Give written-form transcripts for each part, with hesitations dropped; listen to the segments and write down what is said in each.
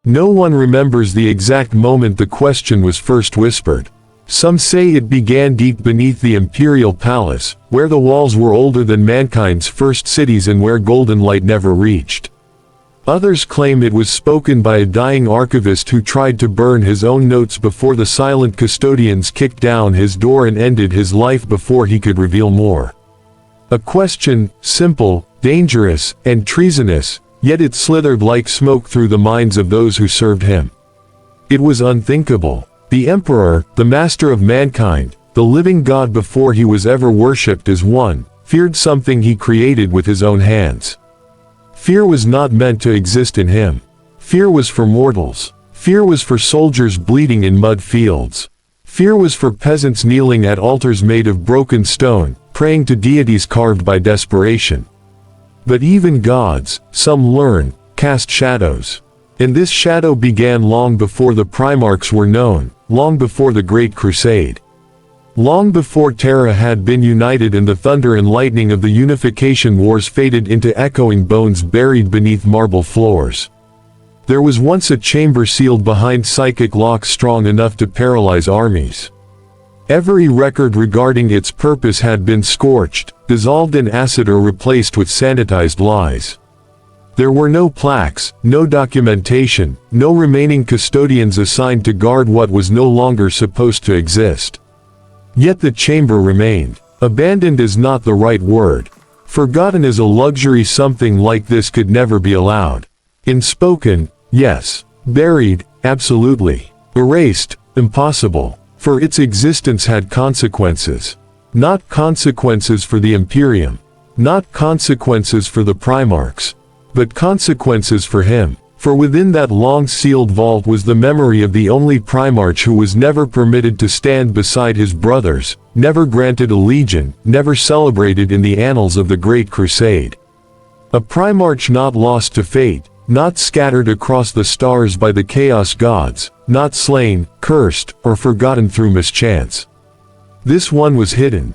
No one remembers the exact moment the question was first whispered. Some say it began deep beneath the imperial palace, where the walls were older than mankind's first cities and where golden light never reached. Others claim it was spoken by a dying archivist who tried to burn his own notes before the silent custodians kicked down his door and ended his life before he could reveal more. A question, simple, dangerous, and treasonous, yet it slithered like smoke through the minds of those who served him. It was unthinkable. The Emperor, the master of mankind, the living God before he was ever worshipped as one, feared something he created with his own hands. Fear was not meant to exist in him. Fear was for mortals. Fear was for soldiers bleeding in mud fields. Fear was for peasants kneeling at altars made of broken stone, praying to deities carved by desperation. But even gods, some learn, cast shadows. And this shadow began long before the Primarchs were known, long before the Great Crusade. Long before Terra had been united and the thunder and lightning of the unification wars faded into echoing bones buried beneath marble floors. There was once a chamber sealed behind psychic locks strong enough to paralyze armies. Every record regarding its purpose had been scorched, dissolved in acid or replaced with sanitized lies. There were no plaques, no documentation, no remaining custodians assigned to guard what was no longer supposed to exist. Yet the chamber remained. Abandoned is not the right word. Forgotten is a luxury. Something like this could never be allowed. Unspoken, yes. Buried, absolutely. Erased, impossible. For its existence had consequences. Not consequences for the Imperium. Not consequences for the Primarchs. But consequences for him. For within that long sealed vault was the memory of the only Primarch who was never permitted to stand beside his brothers, never granted a legion, never celebrated in the annals of the Great Crusade. A Primarch not lost to fate, not scattered across the stars by the chaos gods, not slain, cursed, or forgotten through mischance. This one was hidden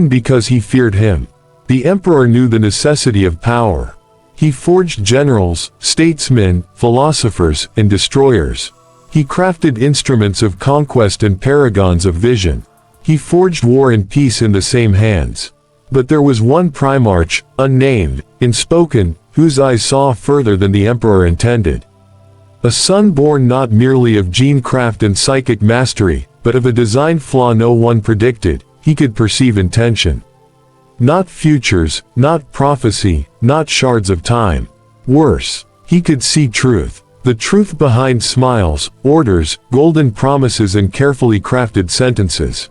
because he feared him. The Emperor knew the necessity of power. He forged generals, statesmen, philosophers, and destroyers. He crafted instruments of conquest and paragons of vision. He forged war and peace in the same hands. But there was one Primarch, unnamed, unspoken, whose eyes saw further than the Emperor intended. A son born not merely of gene craft and psychic mastery, but of a design flaw no one predicted. He could perceive intention. Not futures, not prophecy, not shards of time. Worse, he could see truth. The truth behind smiles, orders, golden promises and carefully crafted sentences.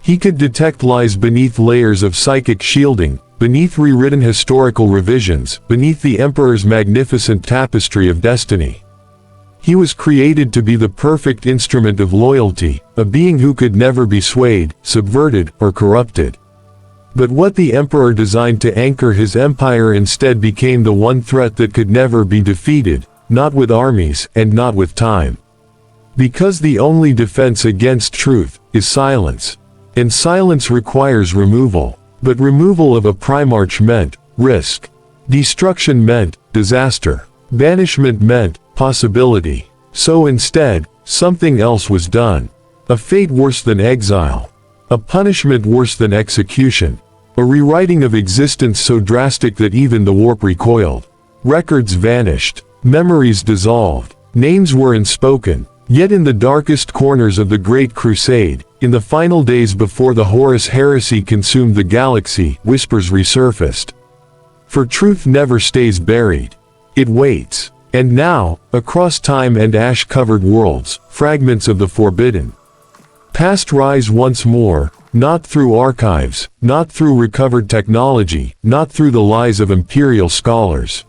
He could detect lies beneath layers of psychic shielding, beneath rewritten historical revisions, beneath the Emperor's magnificent tapestry of destiny. He was created to be the perfect instrument of loyalty, a being who could never be swayed, subverted, or corrupted. But what the Emperor designed to anchor his empire instead became the one threat that could never be defeated, not with armies and not with time. Because the only defense against truth is silence. And silence requires removal. But removal of a Primarch meant risk. Destruction meant disaster. Banishment meant possibility. So instead, something else was done. A fate worse than exile. A punishment worse than execution. A rewriting of existence so drastic that even the warp recoiled. Records vanished. Memories dissolved. Names were unspoken. Yet in the darkest corners of the Great Crusade, in the final days before the Horus heresy consumed the galaxy, whispers resurfaced. For truth never stays buried. It waits. And now, across time and ash-covered worlds, fragments of the forbidden past rise once more, not through archives, not through recovered technology, not through the lies of imperial scholars,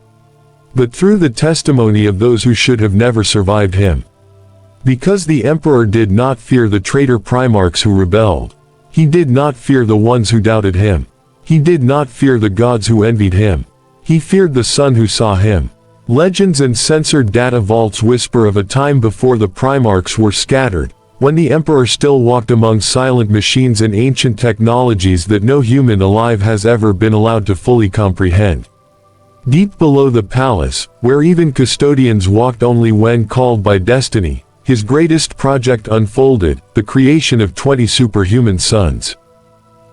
but through the testimony of those who should have never survived him. Because the Emperor did not fear the traitor Primarchs who rebelled. He did not fear the ones who doubted him. He did not fear the gods who envied him. He feared the sun who saw him. Legends and censored data vaults whisper of a time before the Primarchs were scattered, when the Emperor still walked among silent machines and ancient technologies that no human alive has ever been allowed to fully comprehend. Deep below the palace, where even custodians walked only when called by destiny, his greatest project unfolded, the creation of 20 superhuman sons.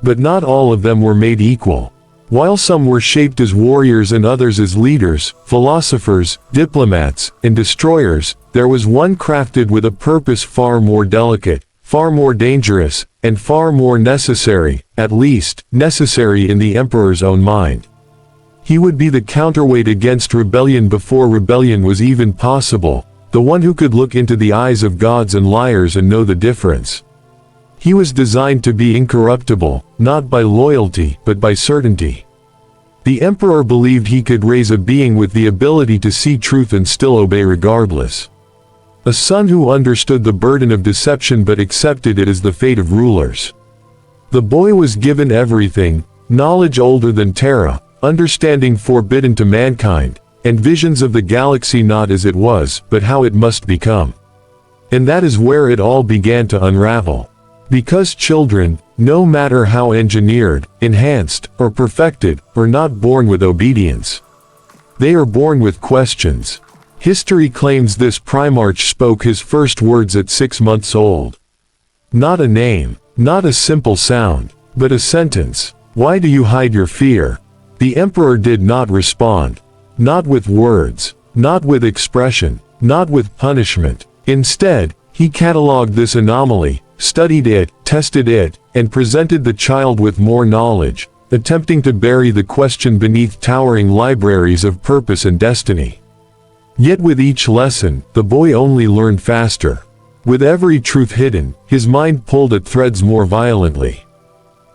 But not all of them were made equal. While some were shaped as warriors and others as leaders, philosophers, diplomats, and destroyers, there was one crafted with a purpose far more delicate, far more dangerous, and far more necessary, at least, necessary in the Emperor's own mind. He would be the counterweight against rebellion before rebellion was even possible, the one who could look into the eyes of gods and liars and know the difference. He was designed to be incorruptible, not by loyalty, but by certainty. The Emperor believed he could raise a being with the ability to see truth and still obey regardless. A son who understood the burden of deception but accepted it as the fate of rulers. The boy was given everything, knowledge older than Terra, understanding forbidden to mankind, and visions of the galaxy not as it was, but how it must become. And that is where it all began to unravel. Because children, no matter how engineered, enhanced, or perfected, are not born with obedience. They are born with questions. History claims this Primarch spoke his first words at 6 months old. Not a name, not a simple sound, but a sentence. Why do you hide your fear? The Emperor did not respond. Not with words, not with expression, not with punishment. Instead, he catalogued this anomaly, studied it, tested it, and presented the child with more knowledge, attempting to bury the question beneath towering libraries of purpose and destiny. Yet with each lesson, the boy only learned faster. With every truth hidden, his mind pulled at threads more violently.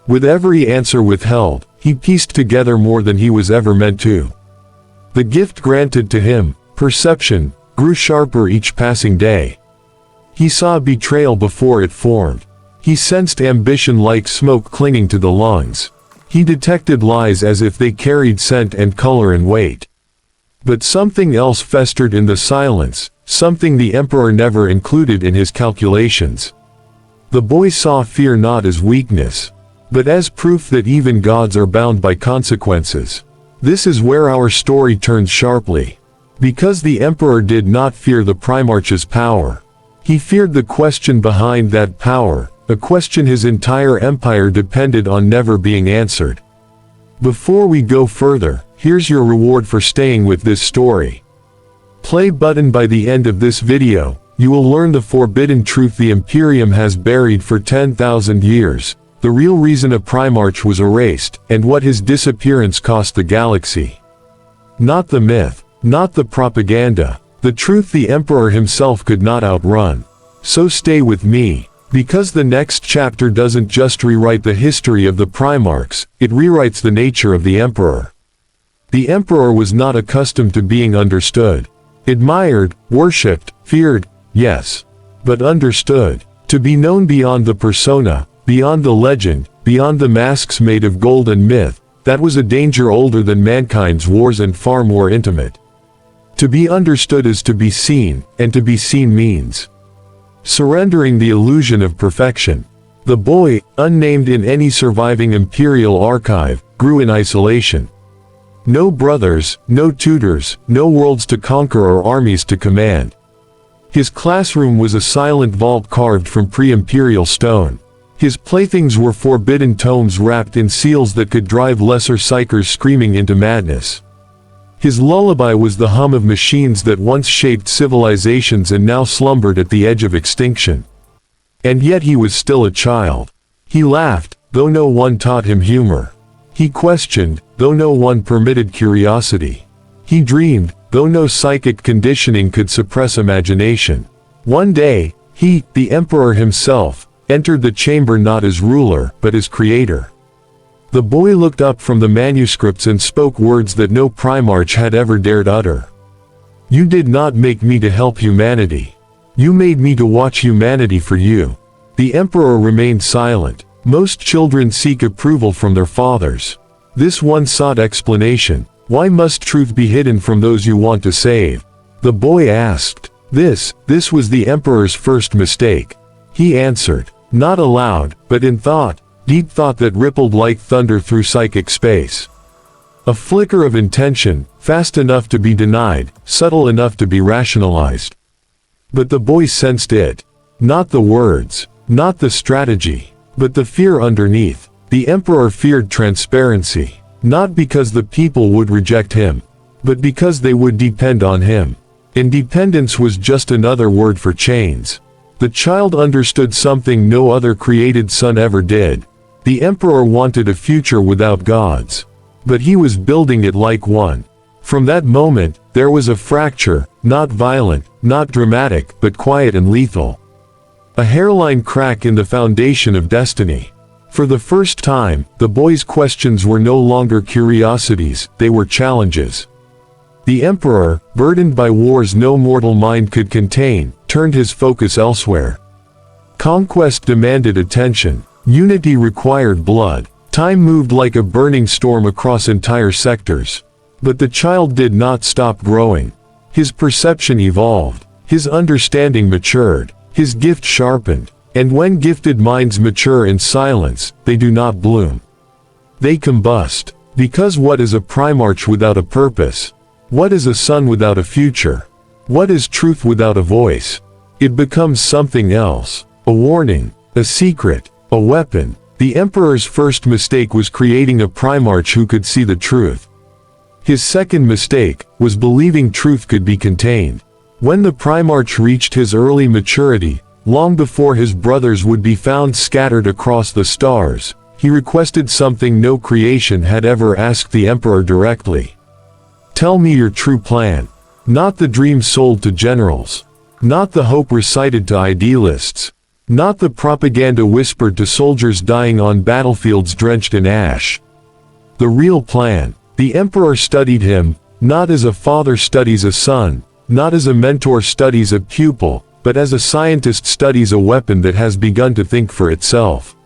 With every answer withheld, he pieced together more than he was ever meant to. The gift granted to him, perception, grew sharper each passing day. He saw betrayal before it formed. He sensed ambition like smoke clinging to the lungs. He detected lies as if they carried scent and color and weight. But something else festered in the silence, something the Emperor never included in his calculations. The boy saw fear not as weakness, but as proof that even gods are bound by consequences. This is where our story turns sharply. Because the Emperor did not fear the Primarch's power. He feared the question behind that power, a question his entire empire depended on never being answered. Before we go further, here's your reward for staying with this story. Play button. By the end of this video, you will learn the forbidden truth the Imperium has buried for 10,000 years, the real reason a Primarch was erased, and what his disappearance cost the galaxy. Not the myth, not the propaganda, the truth the Emperor himself could not outrun. So stay with me, because the next chapter doesn't just rewrite the history of the Primarchs, it rewrites the nature of the Emperor. The Emperor was not accustomed to being understood. Admired, worshipped, feared, yes. But understood. To be known beyond the persona, beyond the legend, beyond the masks made of gold and myth, that was a danger older than mankind's wars and far more intimate. To be understood is to be seen, and to be seen means surrendering the illusion of perfection. The boy, unnamed in any surviving imperial archive, grew in isolation. No brothers, no tutors, no worlds to conquer or armies to command. His classroom was a silent vault carved from pre-imperial stone. His playthings were forbidden tomes wrapped in seals that could drive lesser psychers screaming into madness. His lullaby was the hum of machines that once shaped civilizations and now slumbered at the edge of extinction. And yet he was still a child. He laughed, though no one taught him humor. He questioned, though no one permitted curiosity. He dreamed, though no psychic conditioning could suppress imagination. One day, he, the Emperor himself, entered the chamber not as ruler, but as creator. The boy looked up from the manuscripts and spoke words that no Primarch had ever dared utter. You did not make me to help humanity. You made me to watch humanity for you. The Emperor remained silent. Most children seek approval from their fathers. This one sought explanation. Why must truth be hidden from those you want to save? The boy asked. This was the Emperor's first mistake. He answered, not aloud, but in thought. Deep thought that rippled like thunder through psychic space. A flicker of intention, fast enough to be denied, subtle enough to be rationalized. But the boy sensed it. Not the words, not the strategy, but the fear underneath. The Emperor feared transparency, not because the people would reject him, but because they would depend on him. Independence was just another word for chains. The child understood something no other created son ever did. The Emperor wanted a future without gods. But he was building it like one. From that moment, there was a fracture, not violent, not dramatic, but quiet and lethal. A hairline crack in the foundation of destiny. For the first time, the boy's questions were no longer curiosities, they were challenges. The Emperor, burdened by wars no mortal mind could contain, turned his focus elsewhere. Conquest demanded attention. Unity required blood. Time moved like a burning storm across entire sectors. But the child did not stop growing. His perception evolved. His understanding matured. His gift sharpened. And when gifted minds mature in silence, they do not bloom. They combust. Because what is a Primarch without a purpose? What is a sun without a future? What is truth without a voice? It becomes something else. A warning. A secret. A weapon. The Emperor's first mistake was creating a Primarch who could see the truth. His second mistake was believing truth could be contained. When the Primarch reached his early maturity, long before his brothers would be found scattered across the stars, he requested something no creation had ever asked the Emperor directly. Tell me your true plan. Not the dreams sold to generals. Not the hope recited to idealists. Not the propaganda whispered to soldiers dying on battlefields drenched in ash. The real plan. The Emperor studied him, not as a father studies a son, not as a mentor studies a pupil, but as a scientist studies a weapon that has begun to think for itself.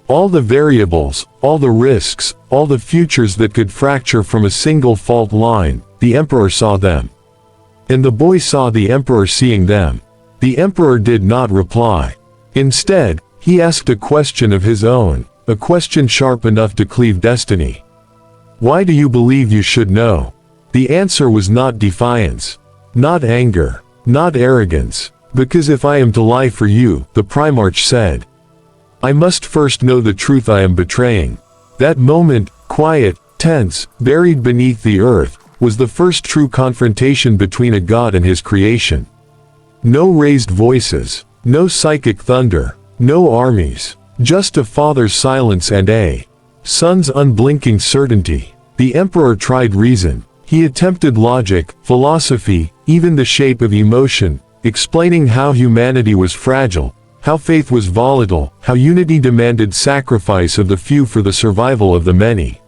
All the variables, all the risks, all the futures that could fracture from a single fault line, the Emperor saw them. And the boy saw the Emperor seeing them. The Emperor did not reply. Instead, he asked a question of his own, a question sharp enough to cleave destiny. Why do you believe you should know? The answer was not defiance, not anger, not arrogance. Because if I am to lie for you, the Primarch said, I must first know the truth I am betraying. That moment, quiet, tense, buried beneath the earth, was the first true confrontation between a god and his creation. No raised voices, no psychic thunder, no armies, just a father's silence and a son's unblinking certainty. The Emperor tried reason. He attempted logic, philosophy, even the shape of emotion, explaining how humanity was fragile, how faith was volatile, how unity demanded sacrifice of the few for the survival of the many.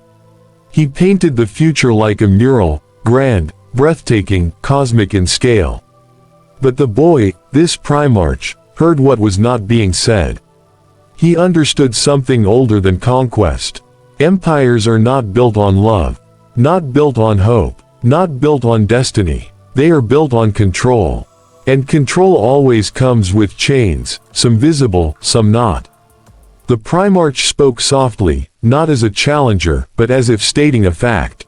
He painted the future like a mural, grand, breathtaking, cosmic in scale. But the boy, this Primarch, heard what was not being said. He understood something older than conquest. Empires are not built on love, not built on hope, not built on destiny. They are built on control. And control always comes with chains, some visible, some not. The Primarch spoke softly, not as a challenger, but as if stating a fact.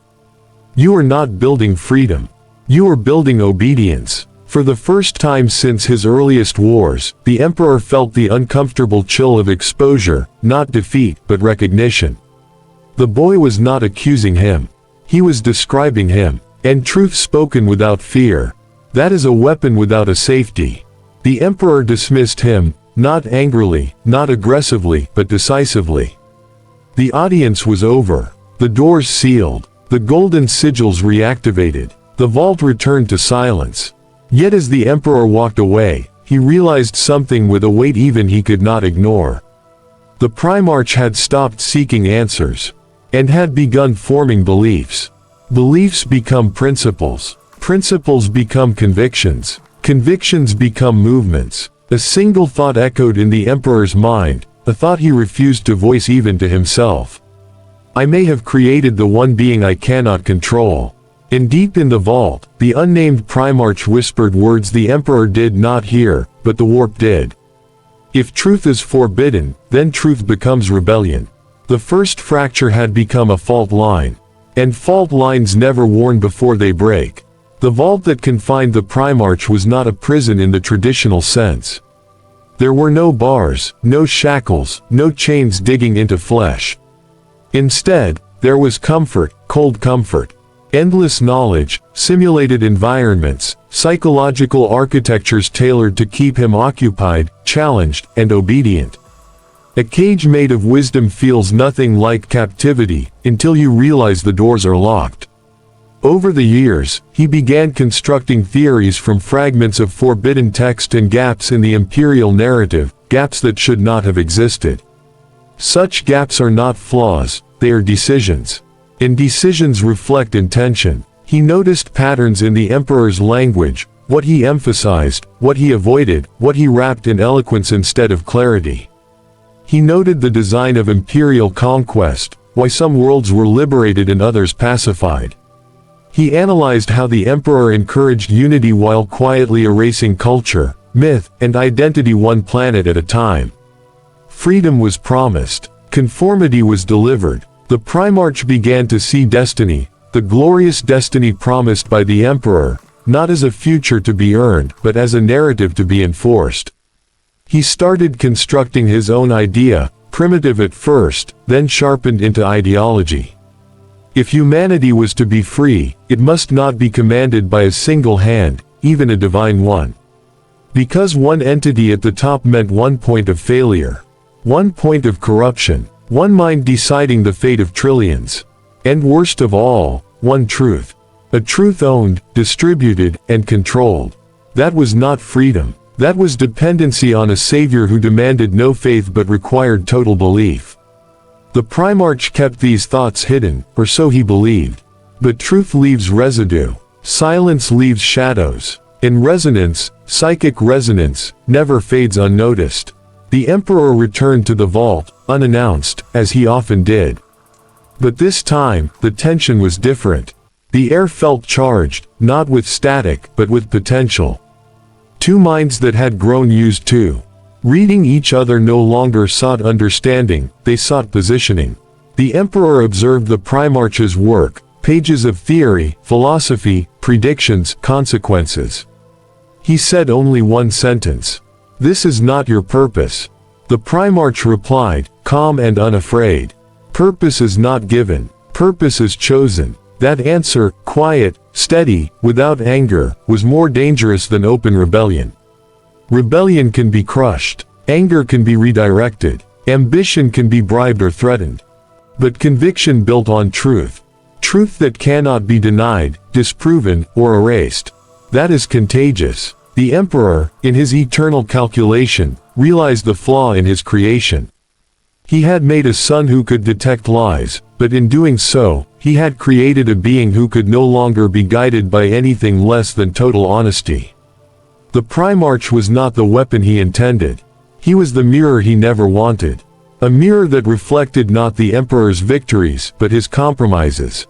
You are not building freedom. You are building obedience. For the first time since his earliest wars, the Emperor felt the uncomfortable chill of exposure, not defeat, but recognition. The boy was not accusing him. He was describing him. And truth spoken without fear. That is a weapon without a safety. The Emperor dismissed him, not angrily, not aggressively, but decisively. The audience was over. The doors sealed. The golden sigils reactivated. The vault returned to silence. Yet as the Emperor walked away, he realized something with a weight even he could not ignore. The Primarch had stopped seeking answers, and had begun forming beliefs. Beliefs become principles. Principles become convictions. Convictions become movements. A single thought echoed in the Emperor's mind, a thought he refused to voice even to himself. I may have created the one being I cannot control. And deep in the vault, the unnamed Primarch whispered words the Emperor did not hear, but the warp did. If truth is forbidden, then truth becomes rebellion. The first fracture had become a fault line. and fault lines never worn before they break. The vault that confined the Primarch was not a prison in the traditional sense. There were no bars, no shackles, no chains digging into flesh. Instead, there was comfort, cold comfort. Endless knowledge, simulated environments, psychological architectures tailored to keep him occupied, challenged, and obedient. A cage made of wisdom feels nothing like captivity, until you realize the doors are locked. Over the years, he began constructing theories from fragments of forbidden text and gaps in the imperial narrative, gaps that should not have existed. Such gaps are not flaws, they are decisions. And decisions reflect intention. He noticed patterns in the Emperor's language, what he emphasized, what he avoided, what he wrapped in eloquence instead of clarity. He noted the design of imperial conquest, why some worlds were liberated and others pacified. He analyzed how the Emperor encouraged unity while quietly erasing culture, myth, and identity one planet at a time. Freedom was promised. Conformity was delivered. The Primarch began to see destiny, the glorious destiny promised by the Emperor, not as a future to be earned, but as a narrative to be enforced. He started constructing his own idea, primitive at first, then sharpened into ideology. If humanity was to be free, it must not be commanded by a single hand, even a divine one. Because one entity at the top meant one point of failure, one point of corruption, one mind deciding the fate of trillions. And worst of all, one truth. A truth owned, distributed, and controlled. That was not freedom. That was dependency on a savior who demanded no faith but required total belief. The Primarch kept these thoughts hidden, or so he believed. But truth leaves residue. Silence leaves shadows. And resonance, psychic resonance, never fades unnoticed. The Emperor returned to the vault, unannounced, as he often did. But this time, the tension was different. The air felt charged, not with static, but with potential. Two minds that had grown used to reading each other no longer sought understanding, they sought positioning. The Emperor observed the Primarch's work, pages of theory, philosophy, predictions, consequences. He said only one sentence. "This is not your purpose." The Primarch replied, calm and unafraid. "Purpose is not given. Purpose is chosen." That answer, quiet, steady, without anger, was more dangerous than open rebellion. Rebellion can be crushed. Anger can be redirected. Ambition can be bribed or threatened. But conviction built on truth. Truth that cannot be denied, disproven, or erased. That is contagious. The Emperor, in his eternal calculation, realized the flaw in his creation. He had made a son who could detect lies, but in doing so, he had created a being who could no longer be guided by anything less than total honesty. The Primarch was not the weapon he intended. He was the mirror he never wanted. A mirror that reflected not the Emperor's victories, but his compromises.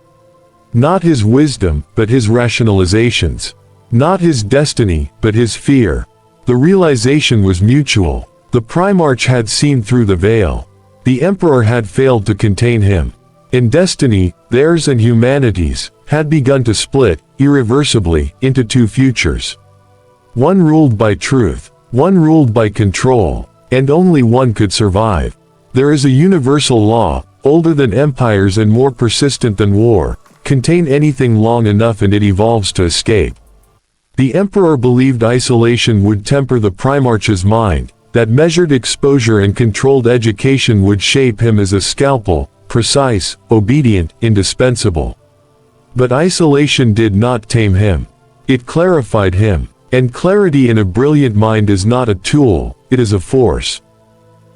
Not his wisdom, but his rationalizations. Not his destiny, but his fear. The realization was mutual. The Primarch had seen through the veil. The Emperor had failed to contain him. And destiny, theirs and humanity's, had begun to split, irreversibly, into two futures. One ruled by truth, one ruled by control, and only one could survive. There is a universal law, older than empires and more persistent than war: contain anything long enough and it evolves to escape. The Emperor believed isolation would temper the Primarch's mind, that measured exposure and controlled education would shape him as a scalpel, precise, obedient, indispensable. But isolation did not tame him. It clarified him. And clarity in a brilliant mind is not a tool, it is a force.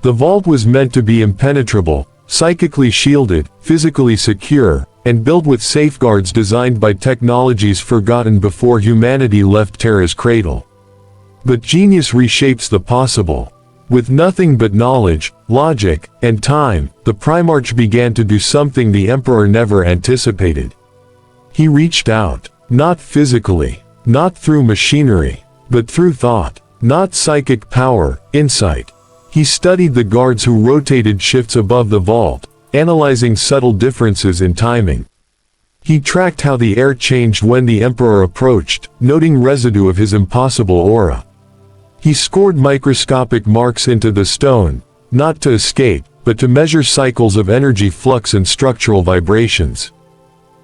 The vault was meant to be impenetrable, psychically shielded, physically secure, and built with safeguards designed by technologies forgotten before humanity left Terra's cradle. But genius reshapes the possible. With nothing but knowledge, logic, and time, the Primarch began to do something the Emperor never anticipated. He reached out, not physically, not through machinery, but through thought, not psychic power, insight. He studied the guards who rotated shifts above the vault, analyzing subtle differences in timing. He tracked how the air changed when the Emperor approached, noting residue of his impossible aura. He scored microscopic marks into the stone, not to escape, but to measure cycles of energy flux and structural vibrations.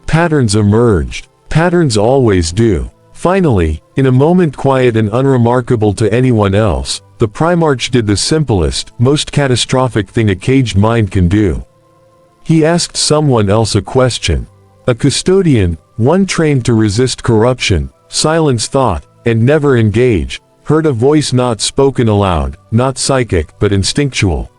Patterns emerged. Patterns always do. Finally, in a moment quiet and unremarkable to anyone else, the Primarch did the simplest, most catastrophic thing a caged mind can do. He asked someone else a question. A custodian, one trained to resist corruption, silence thought, and never engage, heard a voice not spoken aloud, not psychic but instinctual.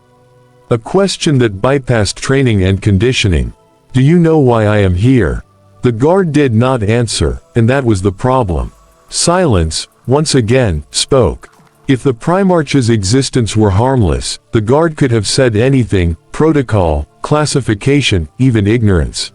A question that bypassed training and conditioning. Do you know why I am here? The guard did not answer, and that was the problem. Silence, once again, spoke. If the Primarch's existence were harmless, the guard could have said anything: protocol, classification, even ignorance.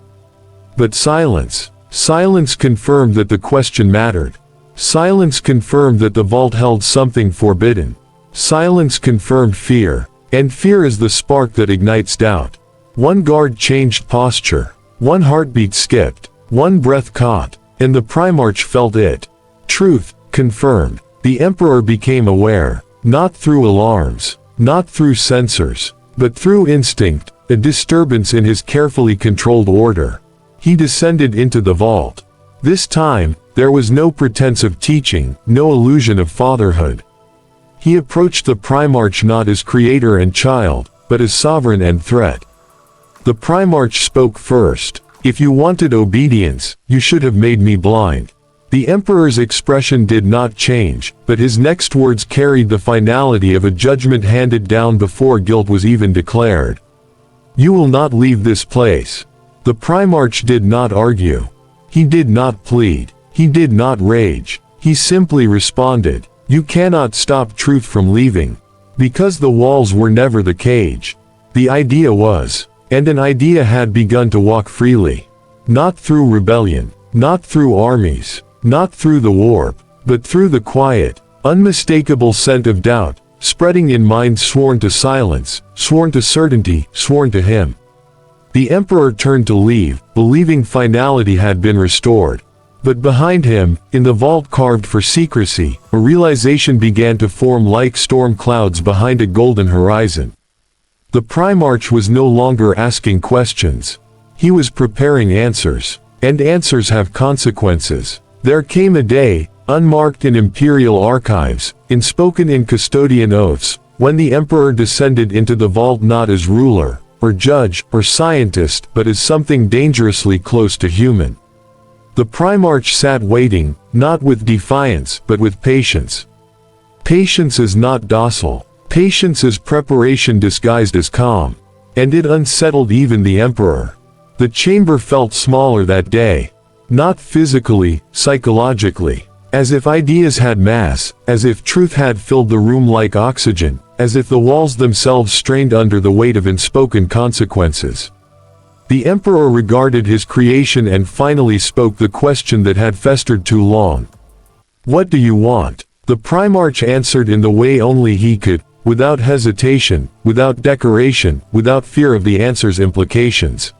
But silence. Silence confirmed that the question mattered. Silence confirmed that the vault held something forbidden. Silence confirmed fear. And fear is the spark that ignites doubt. One guard changed posture. One heartbeat skipped. One breath caught. And the Primarch felt it. Truth, confirmed. The Emperor became aware. Not through alarms. Not through sensors. But through instinct, a disturbance in his carefully controlled order. He descended into the vault. This time, there was no pretense of teaching, no illusion of fatherhood. He approached the Primarch not as creator and child, but as sovereign and threat. The Primarch spoke first. If you wanted obedience, you should have made me blind. The Emperor's expression did not change, but his next words carried the finality of a judgment handed down before guilt was even declared. You will not leave this place. The Primarch did not argue. He did not plead. He did not rage. He simply responded. You cannot stop truth from leaving. Because the walls were never the cage. The idea was. And an idea had begun to walk freely. Not through rebellion. Not through armies. Not through the warp. But through the quiet, unmistakable scent of doubt, spreading in minds sworn to silence, sworn to certainty, sworn to him. The Emperor turned to leave, believing finality had been restored. But behind him, in the vault carved for secrecy, a realization began to form like storm clouds behind a golden horizon. The Primarch was no longer asking questions. He was preparing answers. And answers have consequences. There came a day, unmarked in Imperial archives, unspoken in custodian oaths, when the Emperor descended into the vault not as ruler, or judge, or scientist, but as something dangerously close to human. The Primarch sat waiting, not with defiance, but with patience. Patience is not docile. Patience is preparation disguised as calm. And it unsettled even the Emperor. The chamber felt smaller that day. Not physically, psychologically. As if ideas had mass, as if truth had filled the room like oxygen, as if the walls themselves strained under the weight of unspoken consequences. The Emperor regarded his creation and finally spoke the question that had festered too long. What do you want? The Primarch answered in the way only he could, without hesitation, without decoration, without fear of the answer's implications.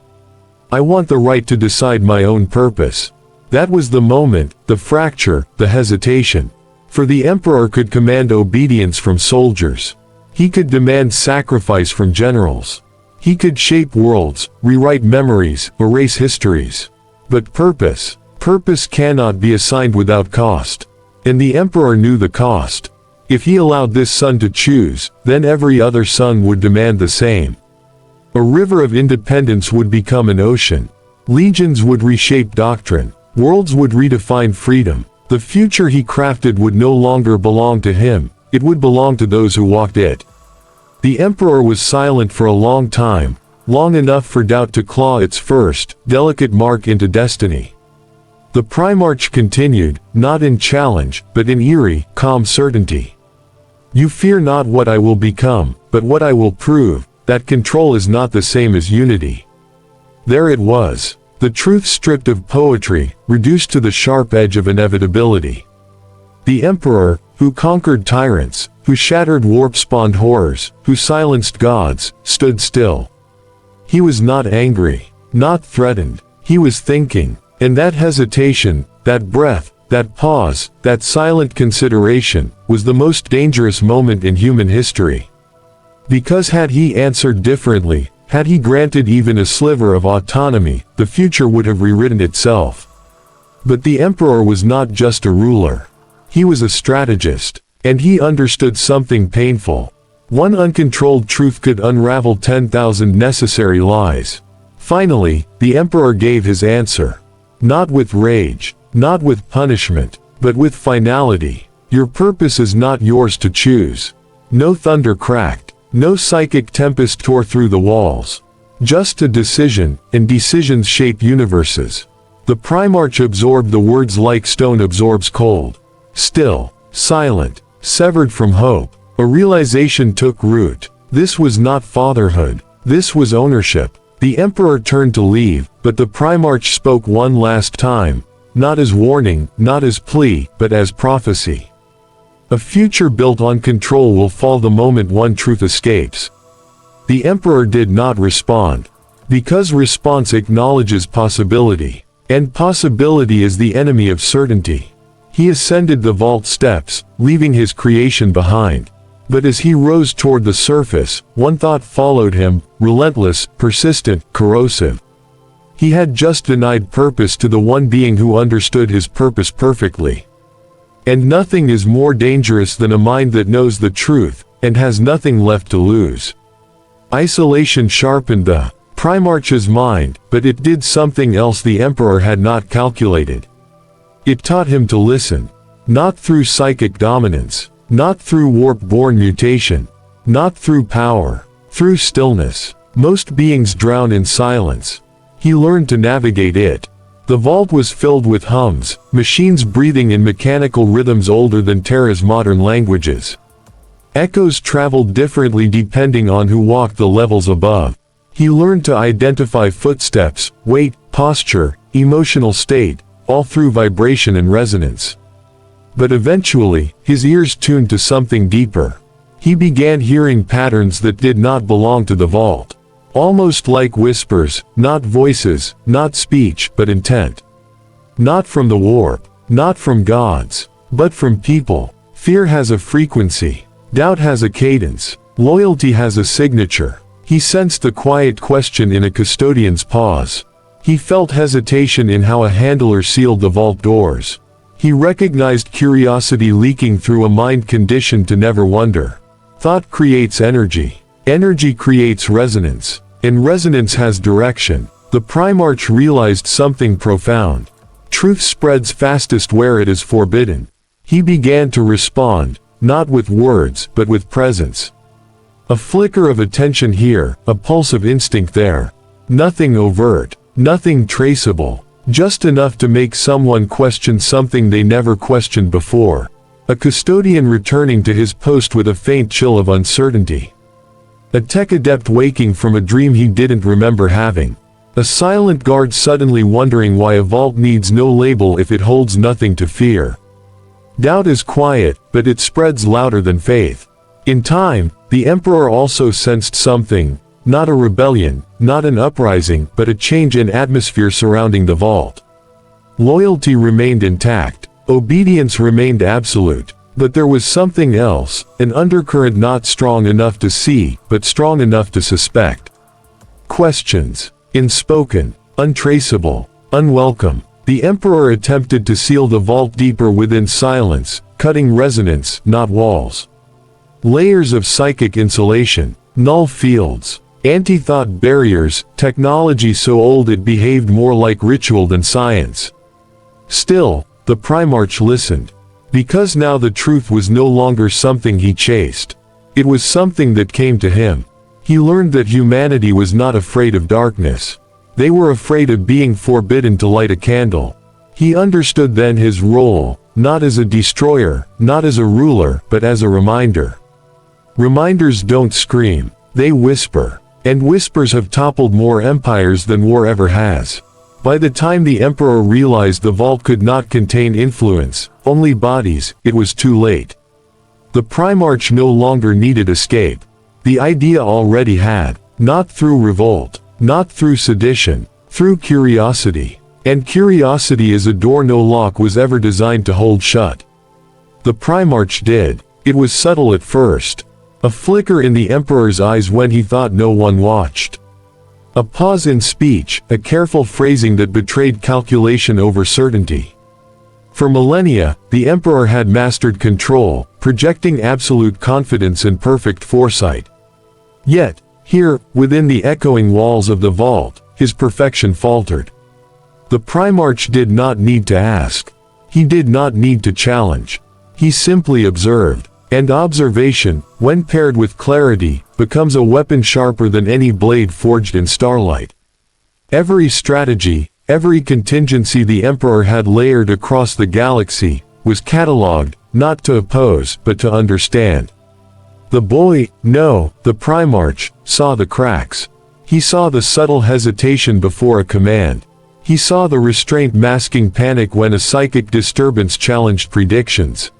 I want the right to decide my own purpose. That was the moment, the fracture, the hesitation. For the Emperor could command obedience from soldiers. He could demand sacrifice from generals. He could shape worlds, rewrite memories, erase histories. But purpose cannot be assigned without cost. And the Emperor knew the cost. If he allowed this son to choose, then every other son would demand the same. A river of independence would become an ocean. Legions would reshape doctrine. Worlds would redefine freedom. The future he crafted would no longer belong to him. It would belong to those who walked it. The Emperor was silent for a long time, long enough for doubt to claw its first, delicate mark into destiny. The Primarch continued, not in challenge, but in eerie, calm certainty. You fear not what I will become, but what I will prove, that control is not the same as unity. There it was. The truth stripped of poetry, reduced to the sharp edge of inevitability. The Emperor, who conquered tyrants, who shattered warp-spawned horrors, who silenced gods, stood still. He was not angry, not threatened. He was thinking, and that hesitation, that breath, that pause, that silent consideration, was the most dangerous moment in human history. Because had he answered differently, had he granted even a sliver of autonomy, the future would have rewritten itself. But the Emperor was not just a ruler. He was a strategist, and he understood something painful. One uncontrolled truth could unravel 10,000 necessary lies. Finally, the Emperor gave his answer. Not with rage, not with punishment, but with finality. Your purpose is not yours to choose. No thunder cracked, no psychic tempest tore through the walls. Just a decision, and decisions shape universes. The Primarch absorbed the words like stone absorbs cold. Still, silent, severed from hope, a realization took root. This was not fatherhood. This was ownership. The Emperor turned to leave, but the Primarch spoke one last time, not as warning, not as plea, but as prophecy. A future built on control will fall the moment one truth escapes. The Emperor did not respond, because response acknowledges possibility, and possibility is the enemy of certainty. He ascended the vault steps, leaving his creation behind. But as he rose toward the surface, one thought followed him, relentless, persistent, corrosive. He had just denied purpose to the one being who understood his purpose perfectly. And nothing is more dangerous than a mind that knows the truth, and has nothing left to lose. Isolation sharpened the Primarch's mind, but it did something else the Emperor had not calculated. It taught him to listen. Not through psychic dominance. Not through warp-born mutation. Not through power. Through stillness. Most beings drown in silence. He learned to navigate it. The vault was filled with hums, machines breathing in mechanical rhythms older than Terra's modern languages. Echoes traveled differently depending on who walked the levels above. He learned to identify footsteps, weight, posture, emotional state, all through vibration and resonance. But eventually, his ears tuned to something deeper. He began hearing patterns that did not belong to the vault. Almost like whispers, not voices, not speech, but intent. Not from the warp, not from gods, but from people. Fear has a frequency. Doubt has a cadence. Loyalty has a signature. He sensed the quiet question in a custodian's pause. He felt hesitation in how a handler sealed the vault doors. He recognized curiosity leaking through a mind conditioned to never wonder. Thought creates energy. Energy creates resonance. And resonance has direction. The Primarch realized something profound. Truth spreads fastest where it is forbidden. He began to respond, not with words, but with presence. A flicker of attention here, a pulse of instinct there. Nothing overt, nothing traceable. Just enough to make someone question something they never questioned before. A custodian returning to his post with a faint chill of uncertainty. A tech adept waking from a dream he didn't remember having. A silent guard suddenly wondering why a vault needs no label if it holds nothing to fear. Doubt is quiet, but it spreads louder than faith. In time, the Emperor also sensed something. Not a rebellion, not an uprising, but a change in atmosphere surrounding the vault. Loyalty remained intact. Obedience remained absolute. But there was something else, an undercurrent not strong enough to see, but strong enough to suspect. Questions. Unspoken, untraceable, unwelcome. The Emperor attempted to seal the vault deeper within silence, cutting resonance, not walls. Layers of psychic insulation, null fields. Anti-thought barriers, technology so old it behaved more like ritual than science. Still, the Primarch listened. Because now the truth was no longer something he chased. It was something that came to him. He learned that humanity was not afraid of darkness. They were afraid of being forbidden to light a candle. He understood then his role, not as a destroyer, not as a ruler, but as a reminder. Reminders don't scream, they whisper. And whispers have toppled more empires than war ever has. By the time the Emperor realized the vault could not contain influence, only bodies, it was too late. The Primarch no longer needed escape. The idea already had, not through revolt, not through sedition, Through curiosity. And curiosity is a door no lock was ever designed to hold shut. The Primarch did. It was subtle at first. A flicker in the Emperor's eyes when he thought no one watched. A pause in speech, a careful phrasing that betrayed calculation over certainty. For millennia, the Emperor had mastered control, projecting absolute confidence and perfect foresight. Yet, here, within the echoing walls of the vault, his perfection faltered. The Primarch did not need to ask. He did not need to challenge. He simply observed. And observation, when paired with clarity, becomes a weapon sharper than any blade forged in starlight. Every strategy, every contingency the Emperor had layered across the galaxy, was catalogued, not to oppose, but to understand. The Primarch, saw the cracks. He saw the subtle hesitation before a command. He saw the restraint masking panic when a psychic disturbance challenged predictions.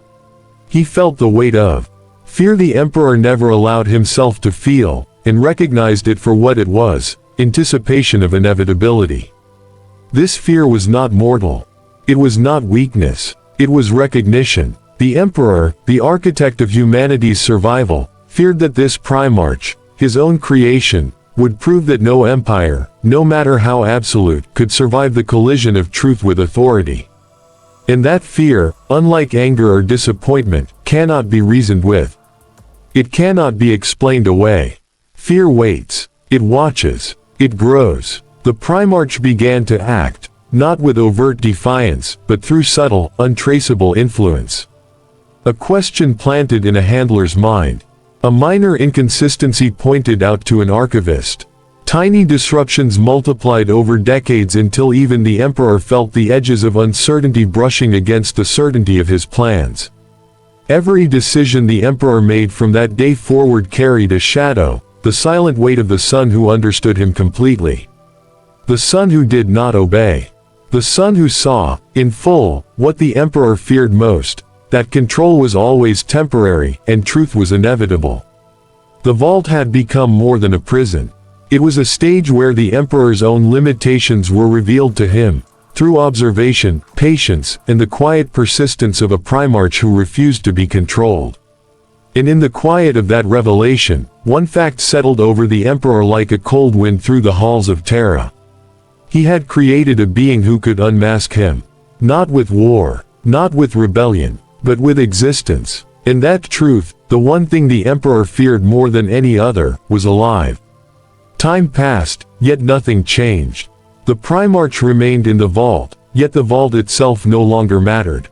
He felt the weight of fear the Emperor never allowed himself to feel, and recognized it for what it was, anticipation of inevitability. This fear was not mortal. It was not weakness. It was recognition. The Emperor, the architect of humanity's survival, feared that this Primarch, his own creation, would prove that no empire, no matter how absolute, could survive the collision of truth with authority. And that fear, unlike anger or disappointment, cannot be reasoned with. It cannot be explained away. Fear waits. It watches. It grows. The Primarch began to act, not with overt defiance, but through subtle, untraceable influence. A question planted in a handler's mind. A minor inconsistency pointed out to an archivist. Tiny disruptions multiplied over decades until even the Emperor felt the edges of uncertainty brushing against the certainty of his plans. Every decision the Emperor made from that day forward carried a shadow, the silent weight of the son who understood him completely. The son who did not obey. The son who saw, in full, what the Emperor feared most, that control was always temporary, and truth was inevitable. The vault had become more than a prison. It was a stage where the Emperor's own limitations were revealed to him, through observation, patience, and the quiet persistence of a Primarch who refused to be controlled. And in the quiet of that revelation, one fact settled over the Emperor like a cold wind through the halls of Terra. He had created a being who could unmask him. Not with war, not with rebellion, but with existence. And that truth, the one thing the Emperor feared more than any other, was alive. Time passed, yet nothing changed. The Primarch remained in the vault, yet the vault itself no longer mattered.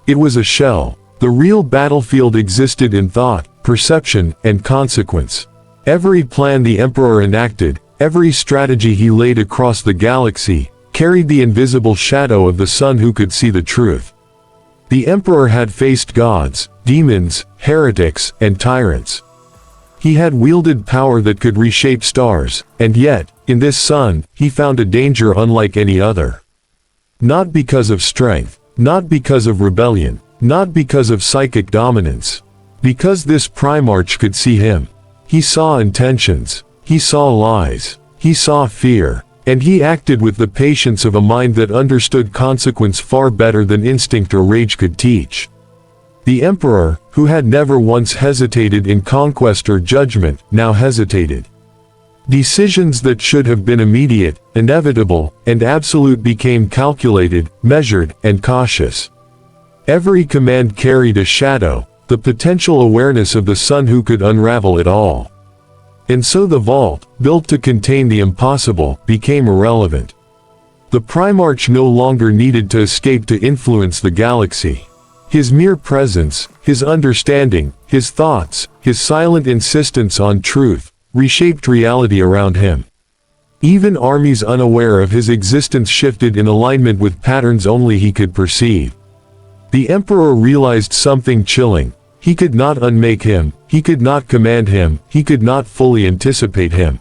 It was a shell. The real battlefield existed in thought, perception, and consequence. Every plan the Emperor enacted, every strategy he laid across the galaxy, carried the invisible shadow of the son who could see the truth. The Emperor had faced gods, demons, heretics, and tyrants. He had wielded power that could reshape stars, and yet, in this son, he found a danger unlike any other. Not because of strength, not because of rebellion, not because of psychic dominance. Because this Primarch could see him. He saw intentions. He saw lies. He saw fear. And he acted with the patience of a mind that understood consequence far better than instinct or rage could teach. The Emperor, who had never once hesitated in conquest or judgment, now hesitated. Decisions that should have been immediate, inevitable, and absolute became calculated, measured, and cautious. Every command carried a shadow, the potential awareness of the son who could unravel it all. And so the vault, built to contain the impossible, became irrelevant. The Primarch no longer needed to escape to influence the galaxy. His mere presence, his understanding, his thoughts, his silent insistence on truth, reshaped reality around him. Even armies unaware of his existence shifted in alignment with patterns only he could perceive. The Emperor realized something chilling. He could not unmake him, he could not command him, he could not fully anticipate him.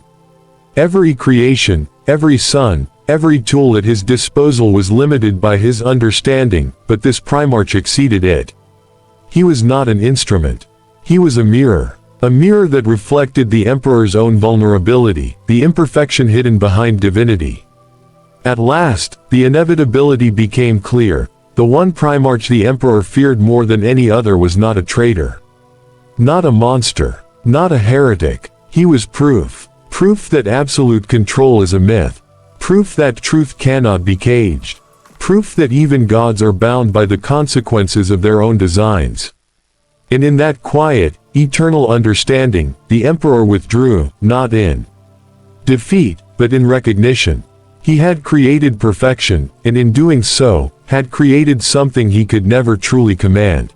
Every creation, every son, every tool at his disposal was limited by his understanding, but this Primarch exceeded it. He was not an instrument. He was a mirror that reflected the Emperor's own vulnerability, the imperfection hidden behind divinity. At last, the inevitability became clear. The one Primarch the Emperor feared more than any other was not a traitor. Not a monster. Not a heretic. He was proof. Proof that absolute control is a myth. Proof that truth cannot be caged. Proof that even gods are bound by the consequences of their own designs. And in that quiet, eternal understanding, the Emperor withdrew, not in defeat, but in recognition. He had created perfection, and in doing so, had created something he could never truly command.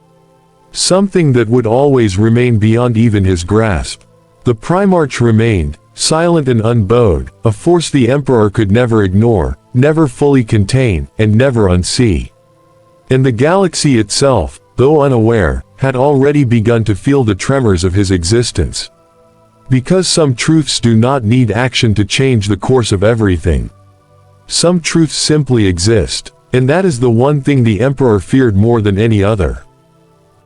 Something that would always remain beyond even his grasp. The Primarch remained, silent and unbowed, a force the Emperor could never ignore, never fully contain, and never unsee. And the galaxy itself, though unaware, had already begun to feel the tremors of his existence. Because some truths do not need action to change the course of everything. Some truths simply exist, and that is the one thing the Emperor feared more than any other.